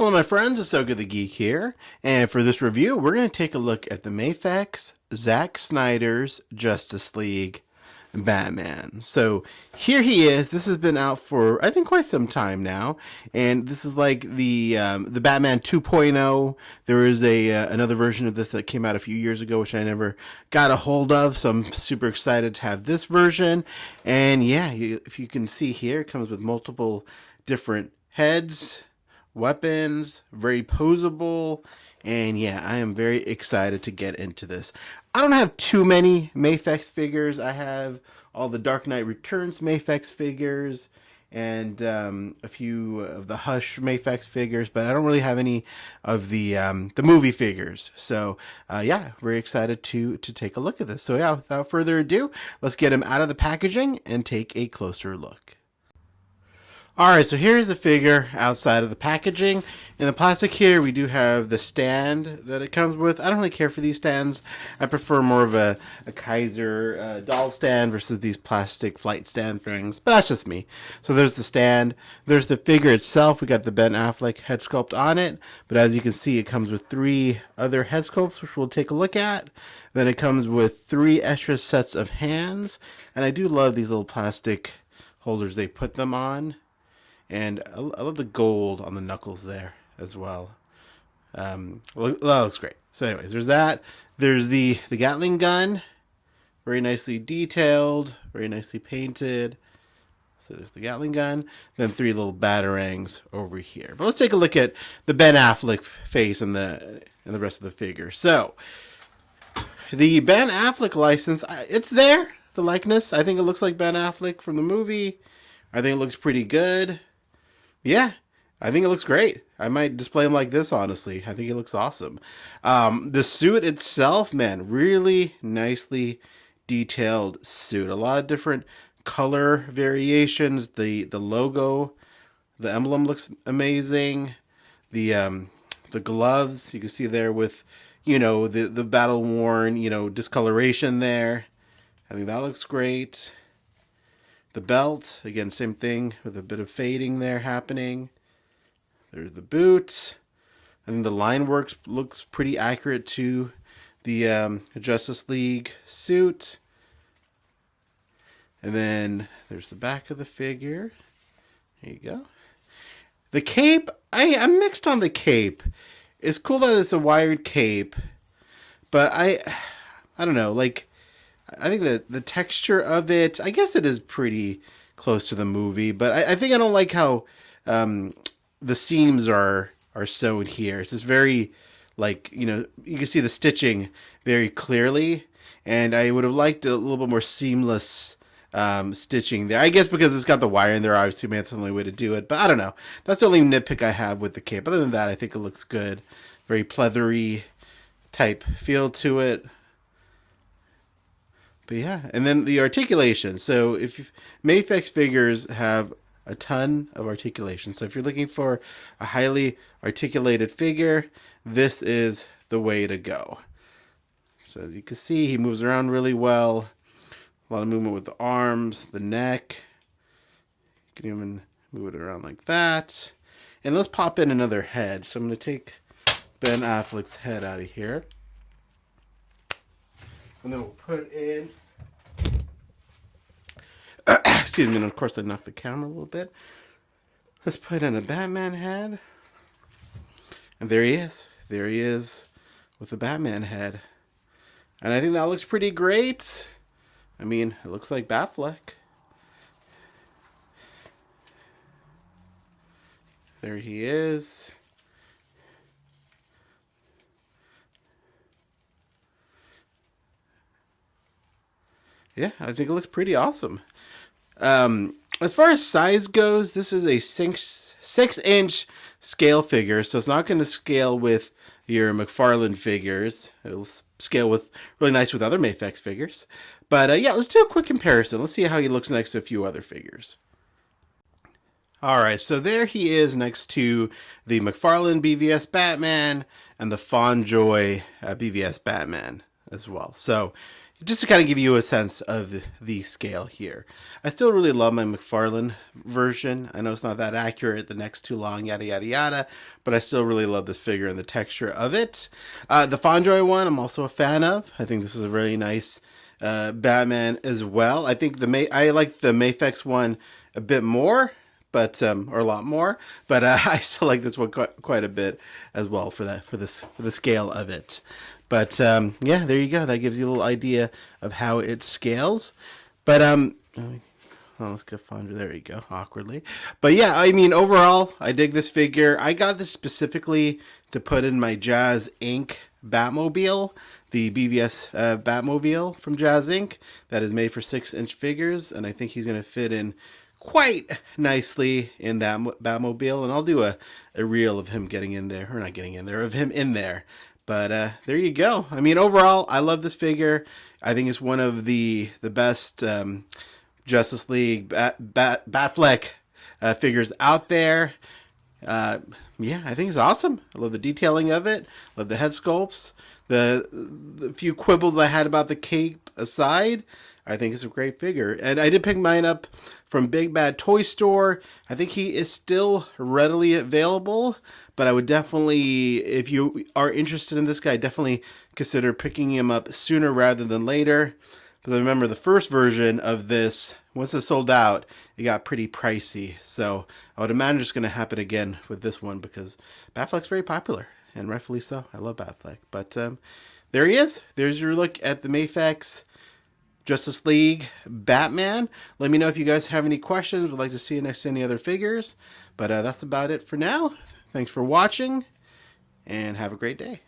Hello my friends, Asoka the Geek here, and for this review we're going to take a look at the Mafex Zack Snyder's Justice League Batman. So here he is. This has been out for I think quite some time now, and this is like the Batman 2.0. There is another version of this that came out a few years ago, which I never got a hold of. So I'm super excited to have this version. And yeah, if you can see here, it comes with multiple different heads, weapons, very posable, and yeah, I am very excited to get into this. I don't have too many Mafex figures. I have all the Dark Knight Returns Mafex figures and a few of the Hush Mafex figures, but I don't really have any of the movie figures. So yeah, very excited to take a look at this. So yeah, without further ado, let's get him out of the packaging and take a closer look. Alright, so here's the figure outside of the packaging. In the plastic here, we do have the stand that it comes with. I don't really care for these stands. I prefer more of a Kaiser doll stand versus these plastic flight stand things, but that's just me. So there's the stand. There's the figure itself. We got the Ben Affleck head sculpt on it, but as you can see, it comes with 3 other head sculpts, which we'll take a look at. Then it comes with 3 extra sets of hands, and I do love these little plastic holders they put them on. And I love the gold on the knuckles there as well. Well, that looks great. So anyways, there's that. There's the Gatling gun. Very nicely detailed. Very nicely painted. So there's the Gatling gun. Then 3 little batarangs over here. But let's take a look at the Ben Affleck face and the rest of the figure. So the Ben Affleck license, it's there. The likeness. I think it looks like Ben Affleck from the movie. I think it looks pretty good. Yeah, I think it looks great. I might display him like this, honestly. I think it looks awesome. The suit itself, man, really nicely detailed suit. A lot of different color variations. The logo, the emblem looks amazing. The gloves, you can see there with, you know, the battle worn, you know, discoloration there. I think that looks great. The belt, again, same thing with a bit of fading there happening. There's the boots. I think the line work looks pretty accurate to the Justice League suit. And then there's the back of the figure. There you go. The cape, I'm mixed on the cape. It's cool that it's a wired cape, but I don't know, like, I think that the texture of it, I guess it is pretty close to the movie, but I think I don't like how the seams are sewn here. It's just very, like, you know, you can see the stitching very clearly, and I would have liked a little bit more seamless stitching there. I guess because it's got the wire in there, obviously, maybe that's the only way to do it, but I don't know. That's the only nitpick I have with the cape. Other than that, I think it looks good. Very pleathery type feel to it. But yeah, and then the articulation. So if Mafex figures have a ton of articulation. So if you're looking for a highly articulated figure, this is the way to go. So as you can see, he moves around really well. A lot of movement with the arms, the neck. You can even move it around like that. And let's pop in another head. So I'm going to take Ben Affleck's head out of here. And then we'll put in, excuse me, and of course I knocked the camera a little bit. Let's put in a Batman head. And there he is. There he is with the Batman head. And I think that looks pretty great. I mean, it looks like Batfleck. There he is. Yeah, I think it looks pretty awesome. As far as size goes, this is a 6-inch scale figure, so it's not going to scale with your McFarlane figures. It'll scale with really nice with other Mafex figures. But yeah, let's do a quick comparison. Let's see how he looks next to a few other figures. Alright, so there he is next to the McFarlane BVS Batman and the Fonjoy BVS Batman. as well. So just to kind of give you a sense of the scale here. I still really love my McFarlane version. I know it's not that accurate, the neck's too long, yada, yada, yada, but I still really love this figure and the texture of it. The Fonjoy one, I'm also a fan of. I think this is a really nice Batman as well. I think I like the Mafex one a bit more, but or a lot more, but I still like this one quite a bit as well for the scale of it. But yeah, there you go. That gives you a little idea of how it scales. But let's get Fondra. There you go. Awkwardly. But yeah, I mean, overall, I dig this figure. I got this specifically to put in my AtG&x Batmobile, the BVS Batmobile from AtG&x that is made for 6-inch figures, and I think he's going to fit in quite nicely in that Batmobile, and I'll do a reel of him getting in there, or not getting in there, of him in there. But there you go. I mean, overall, I love this figure. I think it's one of the best Justice League Batfleck figures out there. Yeah, I think it's awesome. I love the detailing of it. Love the head sculpts. The few quibbles I had about the cape aside, I think it's a great figure. And I did pick mine up from Big Bad Toy Store. I think he is still readily available, but I would definitely, if you are interested in this guy, definitely consider picking him up sooner rather than later. But remember, the first version of this, once it's sold out, it got pretty pricey. So I would imagine it's going to happen again with this one because Batfleck's very popular, and rightfully so. I love Batfleck. But there he is. There's your look at the Mafex Justice League Batman. Let me know if you guys have any questions, would like to see next to any other figures. But that's about it for now. Thanks for watching, and have a great day.